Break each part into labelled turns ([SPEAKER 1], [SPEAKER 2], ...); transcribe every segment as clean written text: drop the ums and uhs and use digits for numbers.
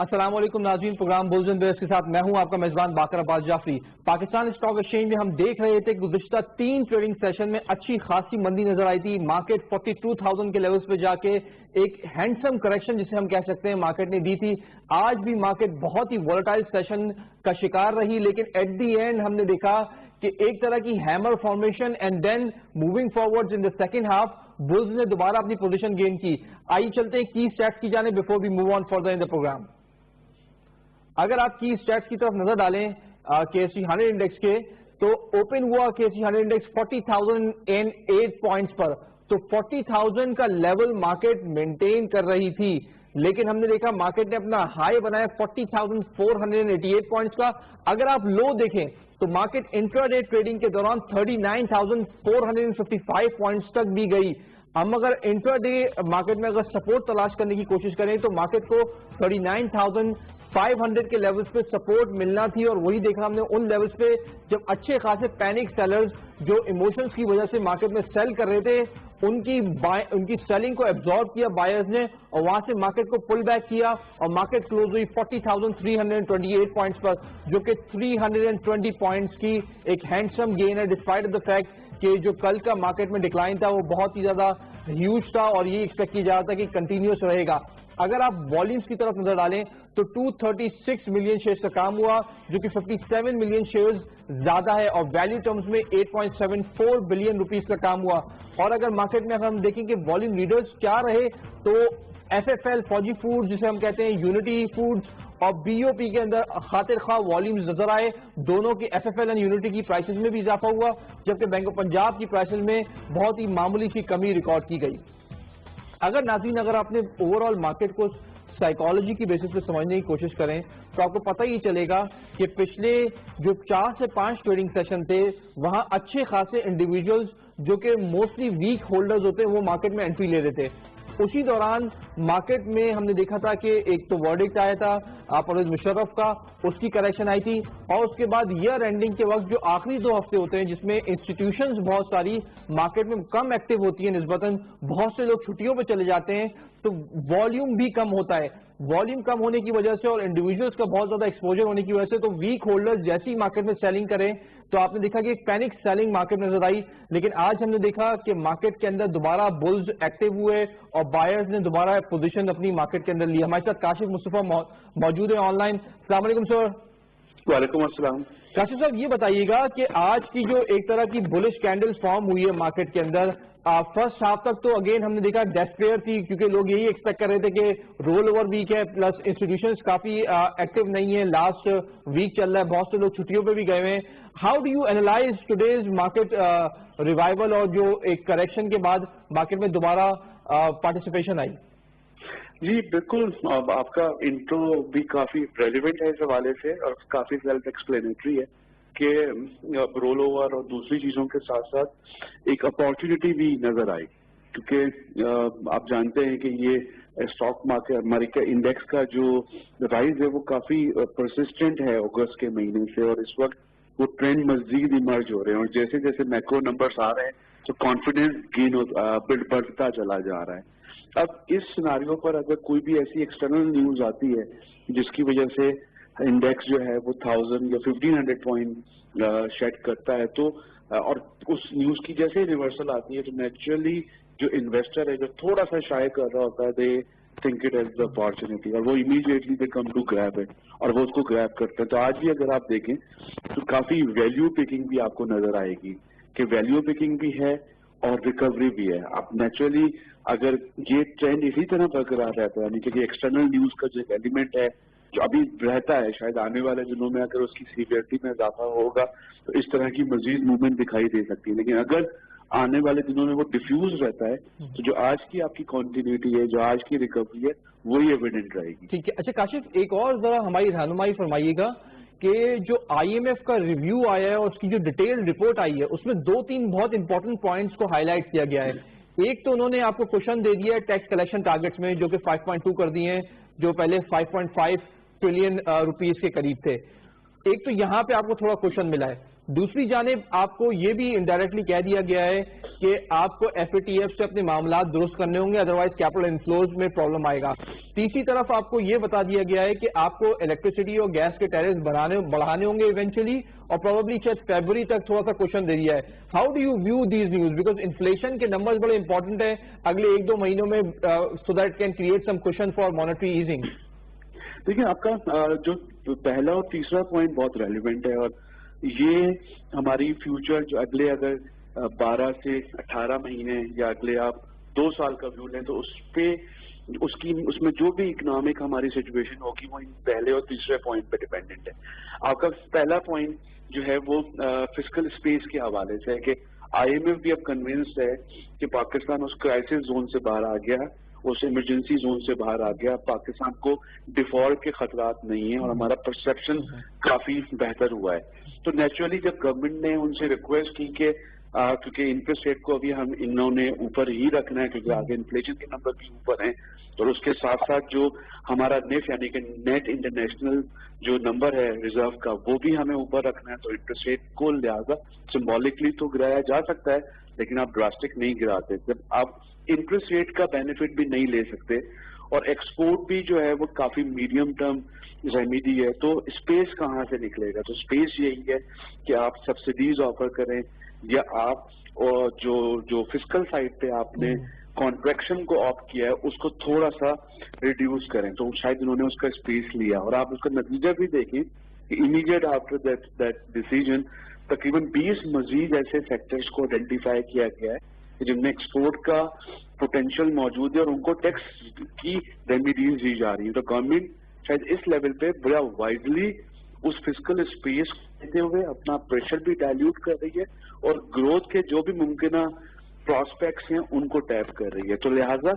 [SPEAKER 1] السلام علیکم ناظرین، پروگرام بلز اینڈ بیئرز کے ساتھ میں ہوں آپ کا میزبان باقر عباس جعفری۔ پاکستان اسٹاک ایکسچینج میں ہم دیکھ رہے تھے کہ گزشتہ 3 ٹریڈنگ سیشن میں اچھی خاصی مندی نظر آئی تھی۔ مارکیٹ 42,000 کے لیولز پہ جا کے ایک ہینڈسم کریکشن جسے ہم کہہ سکتے ہیں مارکیٹ نے دی تھی۔ آج بھی مارکیٹ بہت ہی وولٹائل سیشن کا شکار رہی، لیکن ایٹ دی اینڈ ہم نے دیکھا کہ ایک طرح کی hammer formation and then moving forward in the second half bulls نے دوبارہ اپنی پوزیشن گین کی۔ آئیے چلتے ہیں کی اسٹیٹس کی جانب before we move on further in the programme. اگر آپ کی اسٹیٹس کی طرف نظر ڈالیں KSE 100 انڈیکس کے، تو اوپن ہوا KSE 100 انڈیکس 40,008 پوائنٹس پر، تو 40,000 کا لیول مارکیٹ مینٹین کر رہی تھی، لیکن ہم نے دیکھا مارکیٹ نے اپنا ہائی بنایا 40,488 پوائنٹس کا۔ اگر آپ لو دیکھیں تو مارکیٹ انٹراڈے ٹریڈنگ کے دوران 39,455 پوائنٹس تک بھی گئی۔ ہم اگر انٹراڈے مارکیٹ میں اگر سپورٹ تلاش کرنے کی کوشش کریں تو مارکیٹ کو 39,500 کے لیولز پہ سپورٹ ملنا تھی، اور وہی دیکھا ہم نے ان لیولز پہ جب اچھے خاصے پینک سیلرز جو ایموشنز کی وجہ سے مارکیٹ میں سیل کر رہے تھے ان کی سیلنگ کو ایبزارب کیا بائرز نے، اور وہاں سے مارکیٹ کو پل بیک کیا اور مارکیٹ کلوز ہوئی 40,328 پوائنٹس پر، جو کہ 320 پوائنٹس کی ایک ہینڈسم گین ہے ڈسپائٹ آف دا فیکٹ کہ جو کل کا مارکیٹ میں ڈکلائن تھا وہ بہت ہی زیادہ ہیوج تھا اور یہ ایکسپیکٹ کیا جا رہا تھا کہ کنٹینیوس رہے گا۔ اگر آپ والیومز کی طرف نظر ڈالیں تو 236 ملین شیئرز کا کام ہوا، جو کہ 57 ملین شیئرز زیادہ ہے، اور ویلیو ٹرمز میں 8.74 بلین روپیز کا کام ہوا۔ اور اگر مارکیٹ میں ہم دیکھیں کہ والیوم لیڈرز کیا رہے تو FFL فوجی فوڈ جسے ہم کہتے ہیں یونٹی فوڈز اور BOP کے اندر خاطر خواہ والیومز نظر آئے، دونوں کی FFL اور یونٹی کی پرائسز میں بھی اضافہ ہوا، جبکہ بینک آف پنجاب کی پرائسز میں بہت ہی معمولی سی کمی ریکارڈ کی گئی۔ اگر ناظرین اگر آپ نے اوور آل مارکیٹ کو سائیکالوجی کی بیسس پہ سمجھنے کی کوشش کریں تو آپ کو پتہ ہی چلے گا کہ پچھلے جو 4 سے 5 ٹریڈنگ سیشن تھے وہاں اچھے خاصے انڈیویجولز جو کہ موسٹلی ویک ہولڈرز ہوتے ہیں وہ مارکیٹ میں انٹری لے رہے تھے۔ اسی دوران مارکیٹ میں ہم نے دیکھا تھا کہ ایک تو ورڈکٹ آیا تھا پرویز مشرف کا، اس کی کریکشن آئی تھی، اور اس کے بعد ایئر اینڈنگ کے وقت جو آخری 2 ہفتے ہوتے ہیں جس میں انسٹیٹیوشنز بہت ساری مارکیٹ میں کم ایکٹیو ہوتی ہیں، نسبتاً بہت سے لوگ چھٹیوں پہ چلے جاتے ہیں تو والیوم بھی کم ہوتا ہے۔ والیوم کم ہونے کی وجہ سے اور انڈیویجولز کا بہت زیادہ ایکسپوجر ہونے کی وجہ سے تو ویک ہولڈرز جیسی مارکیٹ میں سیلنگ کریں تو آپ نے دیکھا کہ ایک پینک سیلنگ مارکیٹ نظر آئی، لیکن آج ہم نے دیکھا کہ مارکیٹ کے اندر دوبارہ بلز ایکٹیو ہوئے اور بائرز نے دوبارہ پوزیشن اپنی مارکیٹ کے اندر لی۔ ہمارے ساتھ کاشف مصطفیٰ موجود ہیں آن لائن۔ السلام علیکم سر۔
[SPEAKER 2] وعلیکم السلام۔
[SPEAKER 1] کاشف صاحب یہ بتائیے گا کہ آج کی جو ایک طرح کی بلش کینڈل فارم ہوئی ہے مارکیٹ کے اندر، فرسٹ ہاف تک تو اگین ہم نے دیکھا ڈیسپیئر تھی کیونکہ لوگ یہی ایکسپیکٹ کر رہے تھے کہ رول اوور ویک ہے، پلس انسٹیٹیوشنز کافی ایکٹیو نہیں ہیں، لاسٹ ویک چل رہا ہے، بہت سے لوگ چھٹیوں پہ بھی گئے ہوئے ہیں۔ How do you analyse today's market revival اور جو ایک کریکشن کے بعد مارکیٹ میں دوبارہ پارٹیسپیشن آئی؟
[SPEAKER 2] جی بالکل، آپ کا انٹرو بھی کافی ریلیونٹ ہے اس حوالے سے اور کافی سیلف ایکسپلینیٹری ہے کہ رول اوور اور دوسری چیزوں کے ساتھ ساتھ ایک اپارچونٹی بھی نظر آئی، کیونکہ آپ جانتے ہیں کہ یہ اسٹاک مارکیٹ انڈیکس کا جو رائز ہے وہ کافی پرسسٹنٹ ہے اگست کے مہینے سے، اور اس وقت وہ ٹرینڈ مزید ایمرج ہو رہے ہیں، اور جیسے جیسے میکرو نمبرز آ رہے ہیں تو کانفیڈینس گین بڑھتا چلا جا رہا ہے۔ اب اس سیناریو پر اگر کوئی بھی ایسی ایکسٹرنل نیوز آتی ہے جس کی وجہ سے انڈیکس جو ہے وہ 1000 یا 1500 پوائنٹ شیڈ کرتا ہے تو اور اس نیوز کی جیسے ریورسل آتی ہے تو نیچرلی جو انویسٹر ہے جو تھوڑا سا شائع کر رہا ہوتا ہے they think it is the opportunity, اور وہ immediately they come to grab it اور وہ اس کو گریب کرتے ہیں۔ تو آج بھی اگر آپ دیکھیں تو کافی ویلیو پکنگ بھی آپ کو نظر آئے گی کہ ویلیو پکنگ بھی ہے اور ریکوری بھی ہے۔ اب نیچرلی اگر یہ ٹرینڈ اسی طرح برقرار رہتا ہے، یعنی کہ ایکسٹرنل نیوز کا جو ایلیمنٹ ہے جو ابھی رہتا ہے، شاید آنے والے دنوں میں اگر اس کی سیویئرٹی میں اضافہ ہوگا تو اس طرح کی مزید موومنٹ دکھائی دے سکتی ہے، لیکن اگر آنے والے دنوں میں وہ ڈیفیوز رہتا ہے تو جو آج کی آپ کی کنٹینیوٹی ہے، جو آج کی ریکوری ہے، وہی ایویڈنٹ رہے گی۔
[SPEAKER 1] ٹھیک ہے، اچھا کاشف ایک اور ذرا ہماری رہنمائی فرمائیے گا کہ جو IMF کا ریویو آیا ہے اور اس کی جو ڈیٹیل رپورٹ آئی ہے اس میں 2-3 بہت امپورٹنٹ پوائنٹس کو ہائی لائٹ کیا گیا ہے۔ ایک تو انہوں نے آپ کو کوشچن دے دیا ہے ٹیکس کلیکشن ٹارگیٹس میں جو کہ 5.2 کر دیے ہیں، جو پہلے 5.5 ٹریلین روپیز کے قریب تھے۔ ایک تو یہاں پہ آپ کو تھوڑا کوشچن ملا ہے۔ دوسری جانب آپ کو یہ بھی انڈائریکٹلی کہہ دیا گیا ہے کہ آپ کو FATF سے اپنے معاملات درست کرنے ہوں گے، ادروائز کیپٹل انفلوز میں پرابلم آئے گا. تیسری طرف آپ کو یہ بتا دیا گیا ہے کہ آپ کو الیکٹریسٹی اور گیس کے ٹیرفز بڑھانے ہوں گے ایونچولی، اور پروبلی شاید فیبروری تک تھوڑا سا کوشچن دے دیا ہے. How do you view these news? Because inflation کے نمبرز بڑے امپورٹنٹ ہیں اگلے 1-2 مہینوں میں، so that can create some question for monetary easing.
[SPEAKER 2] دیکھیں آپ کا جو پہلا اور تیسرا پوائنٹ بہت ریلیونٹ ہے، اور یہ ہماری فیوچر جو اگلے اگر 12 سے 18 مہینے یا اگلے آپ 2 سال کا ویو لیں تو اس میں جو بھی اکنامک ہماری سچویشن ہوگی وہ ان پہلے اور تیسرے پوائنٹ پہ ڈیپینڈنٹ ہے. آپ کا پہلا پوائنٹ جو ہے وہ فسکل اسپیس کے حوالے سے ہے کہ IMF بھی اب کنونسڈ ہے کہ پاکستان اس کرائسس زون سے باہر آ گیا، اس ایمرجنسی زون سے باہر آ گیا، پاکستان کو ڈیفالٹ کے خطرات نہیں ہیں اور ہمارا پرسپشن کافی بہتر ہوا ہے. تو نیچرلی جب گورنمنٹ نے ان سے ریکویسٹ کی کہ کیونکہ انٹرسٹ ریٹ کو ابھی انہوں نے اوپر ہی رکھنا ہے کیونکہ آگے انفلیشن کے نمبر بھی اوپر ہیں، اور اس کے ساتھ ساتھ جو ہمارا نیف یعنی کہ نیٹ انٹرنیشنل جو نمبر ہے ریزرو کا وہ بھی ہمیں اوپر رکھنا ہے، تو انٹرسٹ ریٹ کو لہٰذا سمبولکلی تو گرایا جا سکتا ہے لیکن آپ ڈراسٹک نہیں گراتے. جب آپ انٹرسٹ ریٹ کا بینیفٹ بھی نہیں لے سکتے اور ایکسپورٹ بھی جو ہے وہ کافی میڈیم ٹرم ریمیڈی ہے، تو اسپیس کہاں سے نکلے گا؟ تو اسپیس یہی ہے کہ آپ سبسڈیز آفر کریں یا آپ جو فسکل سائڈ پہ آپ نے کانٹریکشن کو آپٹ کیا ہے اس کو تھوڑا سا ریڈیوس کریں. تو شاید انہوں نے اس کا اسپیس لیا اور آپ اس کا نتیجہ بھی دیکھیں کہ امیڈیٹ آفٹر دیٹ ڈیسیجن تقریباً 20 مزید ایسے سیکٹرز کو آئیڈینٹیفائی کیا گیا ہے جن میں ایکسپورٹ کا پوٹینشیل موجود ہے اور ان کو ٹیکس کی ریمیڈیز دی جا رہی ہیں. تو گورنمنٹ شاید اس لیول پہ بڑا وائزلی اس فسکل اسپیس دیتے ہوئے اپنا پریشر بھی ڈائلیوٹ کر رہی ہے اور گروتھ کے جو بھی ممکنہ پراسپیکٹس ہیں ان کو ٹیپ کر رہی ہے. تو لہٰذا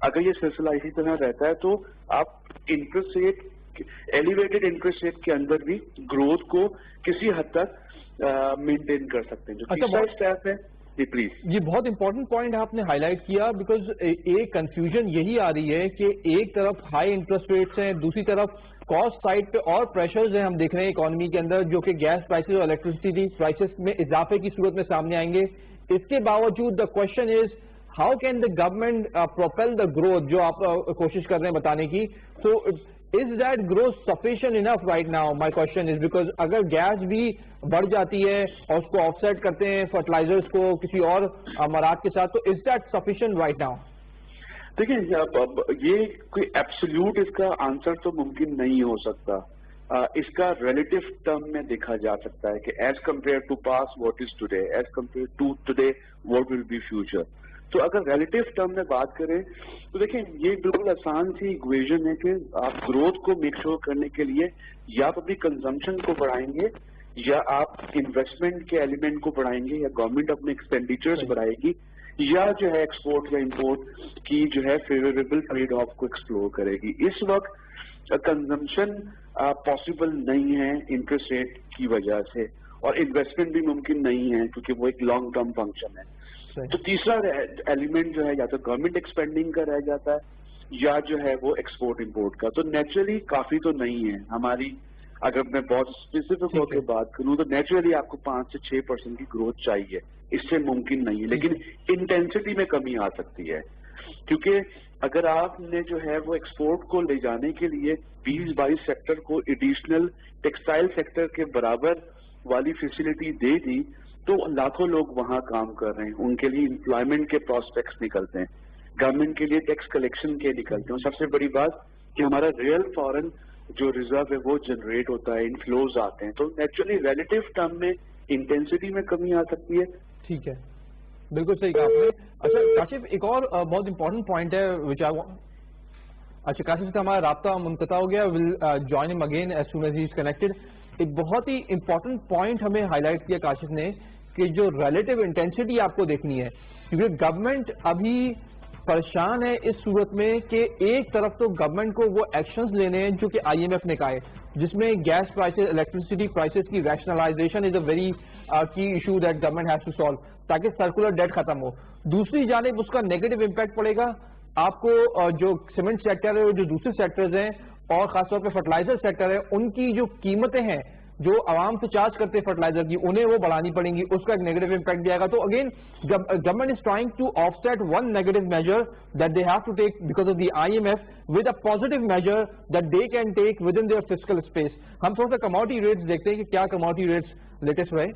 [SPEAKER 2] اگر یہ سلسلہ اسی طرح رہتا ہے تو آپ interest rate elevated interest rate کے اندر بھی گروتھ کو کسی حد تک مینٹین کر سکتے ہیں. جو تیسرا اسٹیپ ہے جی پلیز.
[SPEAKER 1] یہ بہت امپورٹنٹ پوائنٹ آپ نے ہائی لائٹ کیا، بیکاز ایک کنفیوژن یہی آ رہی ہے کہ ایک طرف ہائی انٹرسٹ ریٹس ہیں، دوسری طرف کاسٹ سائڈ پہ اور پریشرز ہیں ہم دیکھ رہے ہیں اکانومی کے اندر جو کہ گیس پرائسز اور الیکٹریسٹی پرائسز میں اضافے کی صورت میں سامنے آئیں گے. اس کے باوجود the question is how can the government propel the growth جو آپ کوشش کر رہے ہیں بتانے کی. So is that growth sufficient enough right now? My question is because اگر گیس بھی بڑھ جاتی ہے اور اس کو آف سیٹ کرتے ہیں فرٹیلائزرز کو کسی اور امارات کے ساتھ، تو is that sufficient right now?
[SPEAKER 2] دیکھیں یہ کوئی ایبسلیوٹ اس کا آنسر تو ممکن نہیں ہو سکتا. اس کا ریلیٹو ٹرم میں دیکھا جا سکتا ہے کہ as compared to past what is today, as compared to today what will be future. تو اگر ریلیٹو ٹرم میں بات کریں تو دیکھیں یہ بالکل آسان سی ایکویژن ہے کہ آپ گروتھ کو میک شور کرنے کے لیے یا آپ اپنی کنزمپشن کو بڑھائیں گے یا آپ انویسٹمنٹ کے ایلیمنٹ کو بڑھائیں گے یا گورنمنٹ اپنے ایکسپینڈیچرز بڑھائے گی یا جو ہے ایکسپورٹ یا امپورٹ کی جو ہے فیوریبل ٹریڈ آف کو ایکسپلور کرے گی. اس وقت کنزمپشن پاسبل نہیں ہے انٹرسٹ ریٹ کی وجہ سے اور انویسٹمنٹ بھی ممکن نہیں ہے کیونکہ وہ ایک لانگ ٹرم فنکشن ہے. تو تیسرا ایلیمنٹ جو ہے یا تو گورنمنٹ ایکسپینڈنگ کا رہ جاتا ہے یا جو ہے وہ ایکسپورٹ امپورٹ کا. تو نیچرلی کافی تو نہیں ہے ہماری، اگر میں بہت اسپیسیفک ہو کے بات کروں تو نیچرلی آپ کو 5 سے 6% کی گروتھ چاہیے، اس سے ممکن نہیں ہے. لیکن انٹینسٹی میں کمی آ سکتی ہے کیونکہ اگر آپ نے جو ہے وہ ایکسپورٹ کو لے جانے کے لیے 20-22 سیکٹر کو ایڈیشنل ٹیکسٹائل سیکٹر کے برابر والی فیسلٹی دے دی تو لاکھوں لوگ وہاں کام کر رہے ہیں، ان کے لیے امپلائمنٹ کے پراسپیکٹس نکلتے ہیں، گورنمنٹ کے لیے ٹیکس کلیکشن کے نکلتے ہیں. سب سے بڑی بات کہ ہمارا ریئل فارن جو ریزرو ہے وہ جنریٹ ہوتا ہے، انفلوز آتے ہیں. تو نیچرلی ریلیٹو ٹرم میں انٹینسٹی میں کمی آ سکتی ہے.
[SPEAKER 1] ٹھیک ہے، بالکل صحیح کہا آپ نے. اچھا کاشف، ایک اور بہت امپورٹنٹ پوائنٹ ہے اچھا کاشف کا ہمارا رابطہ منقطع ہو گیا، ول جوائن ہم again as soon as he is connected. ایک بہت ہی امپورٹنٹ پوائنٹ ہمیں ہائی لائٹ کیا کاشف نے کہ جو ریلیٹو انٹینسٹی آپ کو دیکھنی ہے کیونکہ گورنمنٹ ابھی پریشان ہے اس صورت میں کہ ایک طرف تو گورنمنٹ کو وہ ایکشنز لینے ہیں جو کہ IMF نے کہا ہے جس میں گیس پرائسز، الیکٹریسٹی پرائسز کی rationalisation is a very key issue that government has to solve تاکہ سرکولر ڈیٹ ختم ہو. دوسری جانب اس کا نیگیٹو امپیکٹ پڑے گا آپ کو جو سیمنٹ سیکٹر ہے جو دوسرے سیکٹرز ہیں اور خاص طور پہ فرٹیلائزر سیکٹر ہے ان کی جو قیمتیں ہیں جو عوام سے چارج کرتے ہیں فرٹیلائزر کی انہیں وہ بڑھانی پڑیں گی, اس کا ایک نیگیٹو امپیکٹ دیا گا. تو again government is trying to offset one negative measure that they have to take because of the IMF with a positive measure that they can take with in their fiscal space. ہم تھوڑا سا commodity rates دیکھتے ہیں کہ کیا commodity rates latest رہے.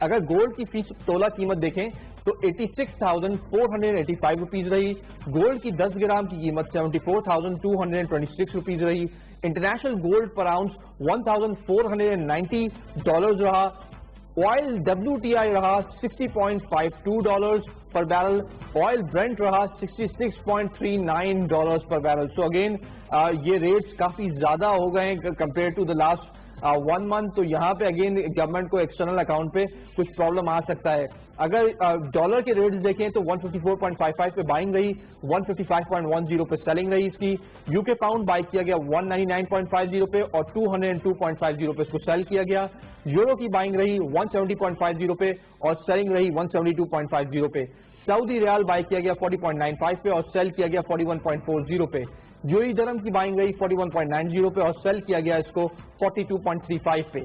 [SPEAKER 1] اگر gold کی فی تولہ قیمت دیکھیں تو 86,485 روپیز رہی. گولڈ کی 10 گرام کی قیمت 74,226 روپیز رہی. انٹرنیشنل گولڈ پر آؤنس $1,490 رہا. آئل WTI رہا $60.52 پر بیرل. آئل برنٹ رہا $66.39 پر بیرل. سو اگین یہ ریٹس کافی زیادہ ہو گئے ہیں compare to the last 1 month. تو یہاں پہ اگین گورنمنٹ کو ایکسٹرنل اکاؤنٹ پہ کچھ پرابلم آ سکتا ہے. اگر ڈالر کے ریٹس دیکھیں تو 154.55 پہ بائنگ رہی, 155.10 پہ سیلنگ رہی اس کی. UK پاؤنڈ بائی کیا گیا 199.50 پہ اور 202.50 پہ اس کو سیل کیا گیا. یورو کی بائنگ رہی 170.50 پہ اور سیلنگ رہی 172.50 پہ. سعودی ریال بائی کیا گیا 40.95 پہ اور سیل کیا گیا 41.40 پہ. UAE درہم کی بائنگ رہی 41.90 پہ اور سیل کیا گیا اس کو 42.35 پہ.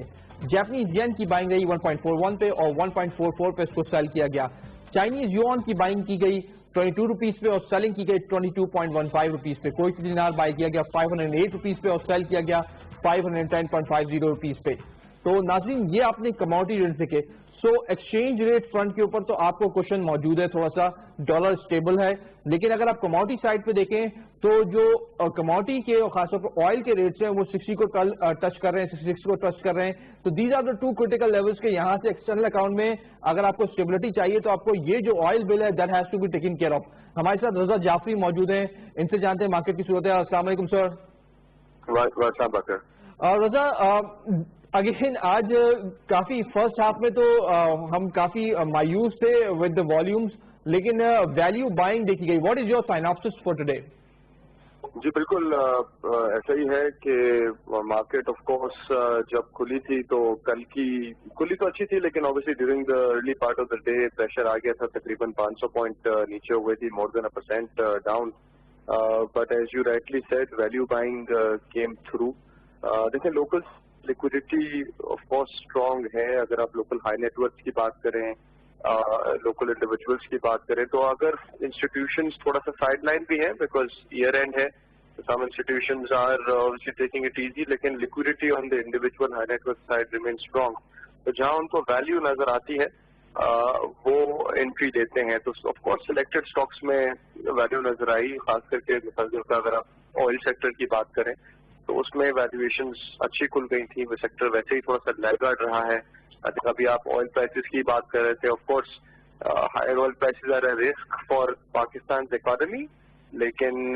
[SPEAKER 1] جاپنیز ین کی بائنگ رہی 1.41 پہ اور 1.44 پہ اس کو سیل کیا گیا. چائنیز یوان کی بائنگ کی گئی 22 روپیز پہ اور سیلنگ کی گئی 22.15 روپیز پہ. کوئی دینار بائی کیا گیا 508 روپیز پہ اور سیل کیا گیا 510.50 روپیز پہ. تو ناظرین یہ آپ نے کموڈٹی ریٹ دیکھے. سو ایکسچینج ریٹ فرنٹ کے اوپر تو آپ کو کوشچن موجود ہے, تھوڑا سا ڈالر اسٹیبل ہے, لیکن اگر آپ کموڈٹی سائڈ پہ دیکھیں تو جو کموڈٹی کے خاص طور پر آئل کے ریٹس ہیں وہ 60 کو ٹچ کر رہے ہیں, 66 کو ٹچ کر رہے ہیں. تو these are the 2 critical levels کے یہاں سے ایکسٹرنل اکاؤنٹ میں اگر آپ کو اسٹیبلٹی چاہیے تو آپ کو یہ جو آئل بل ہے that has to be taken care of. ہمارے ساتھ رضا جعفری موجود ہیں, ان سے جانتے ہیں مارکیٹ کی صورت ہے. السلام علیکم سر. رضا اگین آج کافی فرسٹ ہاف میں تو ہم کافی مایوس تھے ود دا والیومز, لیکن ویلیو بائنگ دیکھی گئی. What is your synopsis for today?
[SPEAKER 3] جی بالکل ایسا ہی ہے کہ مارکیٹ آف کورس جب کھلی تھی تو کل کی کھلی تو اچھی تھی, لیکن obviously during the early part of the day pressure آ گیا تھا. تقریباً 500 پوائنٹ نیچے ہوئے تھی, more than 1% down. But as you rightly said value buying came through. دیکھیں local liquidity of course strong ہے. اگر آپ لوکل ہائی نیٹ ورتھ کی بات کریں, لوکل انڈیویجولس کی بات کریں, تو اگر انسٹیٹیوشنز تھوڑا سا سائڈ لائن بھی ہے بیکاز ایئر اینڈ ہے, some institutions are obviously taking it easy, لیکن liquidity on the individual high net worth side remain strong. تو جہاں ان کو ویلیو نظر آتی ہے وہ انٹری دیتے ہیں. تو آف کورس سلیکٹڈ اسٹاکس میں ویلیو نظر آئی, خاص کر کے مثلاً اگر آپ آئل سیکٹر کی بات کریں تو اس میں ویلیویشنز اچھی کھل گئی تھیں. وہ سیکٹر ویسے ہی تھوڑا سا لیگارڈ رہا ہے. ابھی آپ آئل پرائسز کی بات کر رہے تھے. Of course higher oil prices are a risk for Pakistan economy, لیکن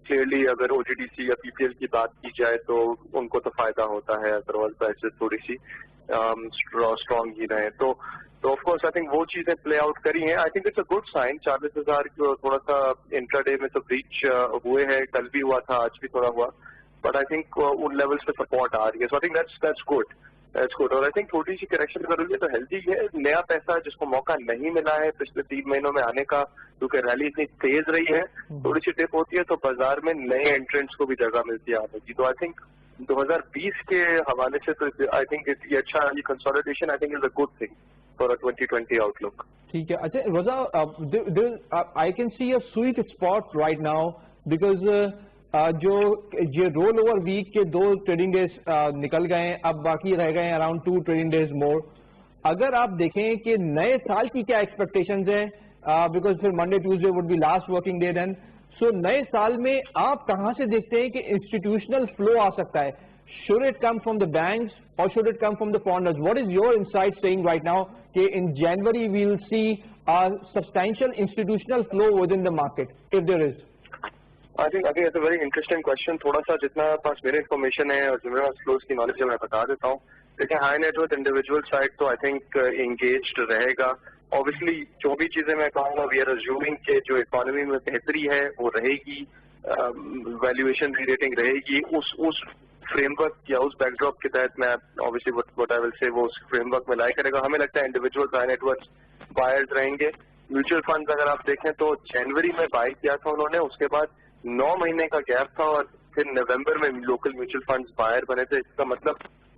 [SPEAKER 3] کلیئرلی اگر OGDC یا PPL کی بات کی جائے تو ان کو تو فائدہ ہوتا ہے اگر آئل پرائسز تھوڑی سی اسٹرانگ ہی رہے. تو آف کورس آئی تھنک وہ چیزیں پلے آؤٹ کری ہیں. I think it's a good sign. 40,000 کو تھوڑا سا انٹرا ڈے میں تو بریچ ہوئے ہیں, کل بھی ہوا تھا, آج بھی تھوڑا ہوا, but I think in levels پہ سپورٹ آ رہی ہے. سو آئی تھنک دیٹس گڈ. اور آئی تھنک تھوڑی سی کریکشن اگر ہوئی ہے تو ہیلدی ہے. نیا پیسہ جس کو موقع نہیں ملا ہے پچھلے 3 مہینوں میں آنے کا, کیونکہ ریلی اتنی تیز رہی ہے, تھوڑی سی ٹپ ہوتی ہے تو بازار میں نئے انٹرنٹس کو بھی جگہ ملتی ہے آنے کی. تو آئی تھنک 2020 کے حوالے سے تو آئی تھنک یہ اچھا, یہ consolidation I think is a good thing for 2020 outlook.
[SPEAKER 1] ٹھیک ہے. اچھا Raza, I can see a sweet spot right now because جو یہ رول اوور ویک کے 2 ٹریڈنگ ڈیز نکل گئے ہیں, اب باقی رہ گئے ہیں اراؤنڈ 2 ٹریڈنگ ڈیز مور. اگر آپ دیکھیں کہ نئے سال کی کیا ایکسپیکٹیشنز ہیں, بیکاز پھر Monday Tuesday would be last working day then. So نئے سال میں آپ کہاں سے دیکھتے ہیں کہ انسٹیٹیوشنل فلو آ سکتا ہے؟ should it come from the banks or should it come from the foreigners? What is your insight saying right now that in January we will see a substantial institutional flow within the market, if there is?
[SPEAKER 3] I think it's a very interesting question. تھوڑا سا جتنا پاس میرے information ہے اور میرے پاس flows کی knowledge ہے میں بتا دیتا ہوں. لیکن high net worth individual side تو آئی تھنک انگیجڈ رہے گا. اوبیسلی جو بھی چیزیں میں کہوں گا وی آر ازیومنگ کہ جو اکانومی میں بہتری ہے وہ رہے گی, ویلیویشن ری ریٹنگ رہے گی. اس فریم ورک یا اس بیک ڈراپ کے تحت میں اوبیسلی وٹ آئی ول سے وہ اس فریم ورک میں لائے کرے گا. ہمیں لگتا ہے individual high net worth buyers رہیں گے. میوچل فنڈز اگر آپ دیکھیں تو جنوری میں بائی کیا تھا انہوں نے, اس کے بعد 9 مہینے کا گیپ تھا اور پھر نومبر میں لوکل میوچل فنڈز بائر بنے تھے. اس کا مطلب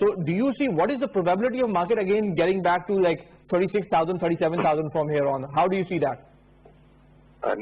[SPEAKER 1] so do you see what is the probability of market again getting back to like 36,000, 37,000 from here on? How do you see that?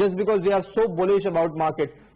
[SPEAKER 1] just because they are so bullish about market.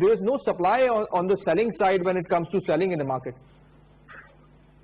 [SPEAKER 1] there is no supply on the selling side when it comes to selling in the market.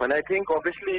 [SPEAKER 3] And I think obviously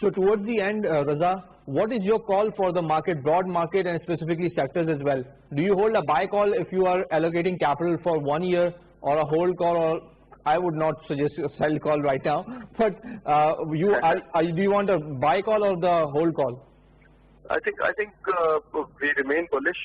[SPEAKER 1] So towards the end, Raza, what is your call for the market, broad market and specifically sectors as well? Do you hold a buy call if you are allocating capital for 1 year, or a hold call, or I would not suggest a sell call right now, but do you want a buy call or the hold call?
[SPEAKER 3] I think we remain bullish.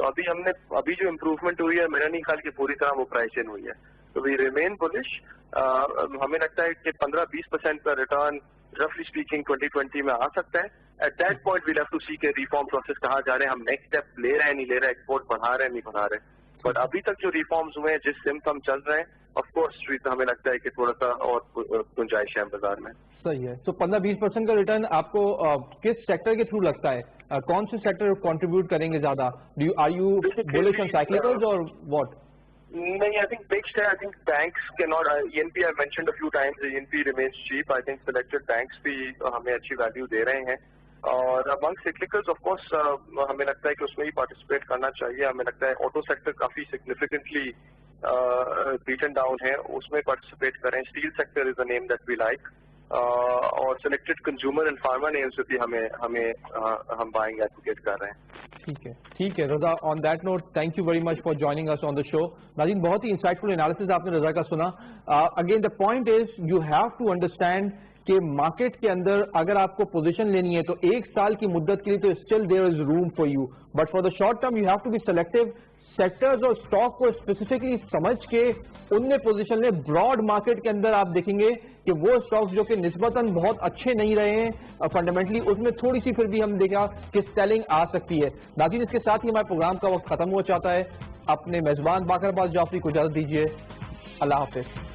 [SPEAKER 3] تو ابھی جو improvement ہوئی ہے میرا نہیں خیال کہ پوری طرح وہ پرائس ان ہوئی ہے. تو وی ریمین بلش. ہمیں لگتا ہے کہ 15-20% کا ریٹرن رفلی اسپیکنگ 2020 میں آ سکتا ہے. At that point we'll have to see کہ ریفارم پروسیس کہاں جا رہے ہیں, ہم نیکسٹ اسٹیپ لے رہے ہیں نہیں لے رہے, ایکسپورٹ بڑھا رہے ہیں نہیں بڑھا رہے. بٹ ابھی تک جو ریفارمز ہوئے ہیں جس سمت ہم چل رہے ہیں, آف کورس ہمیں لگتا ہے کہ تھوڑا سا اور گنجائش ہے بازار میں.
[SPEAKER 1] صحیح ہے. تو 15-20% کا ریٹرن آپ کو کس سیکٹر کے تھرو لگتا ہے, کون سے سیکٹر کنٹریبیوٹ کریں گے زیادہ؟ Are you bullish on cycles اور واٹ؟
[SPEAKER 3] نہیں, I think mixed ہے. I think banks cannot, ENP I mentioned a few times, ENP remains cheap. I think selected banks بھی ہمیں اچھی ویلیو دے رہے ہیں. اور among cyclicals of course ہمیں لگتا ہے کہ اس میں ہی پارٹیسپیٹ کرنا چاہیے. ہمیں لگتا ہے آٹو سیکٹر کافی سگنیفیکنٹلی بیٹن ڈاؤن ہے, اس میں پارٹیسپیٹ کریں. Steel sector is a name that we like. اور selected consumer and pharma names بھی ہم بائنگ ایڈوکیٹ کر رہے ہیں.
[SPEAKER 1] ٹھیک ہے Raza. On that note thank you very much for joining us on the show. ناظرین, بہت ہی انسائٹفل انالیسز آپ نے رضا کا سنا. Again the point is you have to understand کہ مارکیٹ کے اندر اگر آپ کو پوزیشن لینی ہے تو 1 سال کی مدت کے لیے تو still there is room for you, but for the short term you have to be selective. Sectors اور اسٹاک کو اسپیسیفکلی سمجھ کے ان میں پوزیشن لیں. براڈ مارکیٹ کے اندر آپ دیکھیں گے کہ وہ اسٹاکس جو کہ نسبتاً بہت اچھے نہیں رہے ہیں فنڈامنٹلی, اس میں تھوڑی سی پھر بھی ہم دیکھا کہ سیلنگ آ سکتی ہے. ناظرین, اس کے ساتھ ہی ہمارے پروگرام کا وقت ختم ہو چاہتا ہے. اپنے میزبان باقر عباس جعفری کو اجازت دیجیے. اللہ حافظ.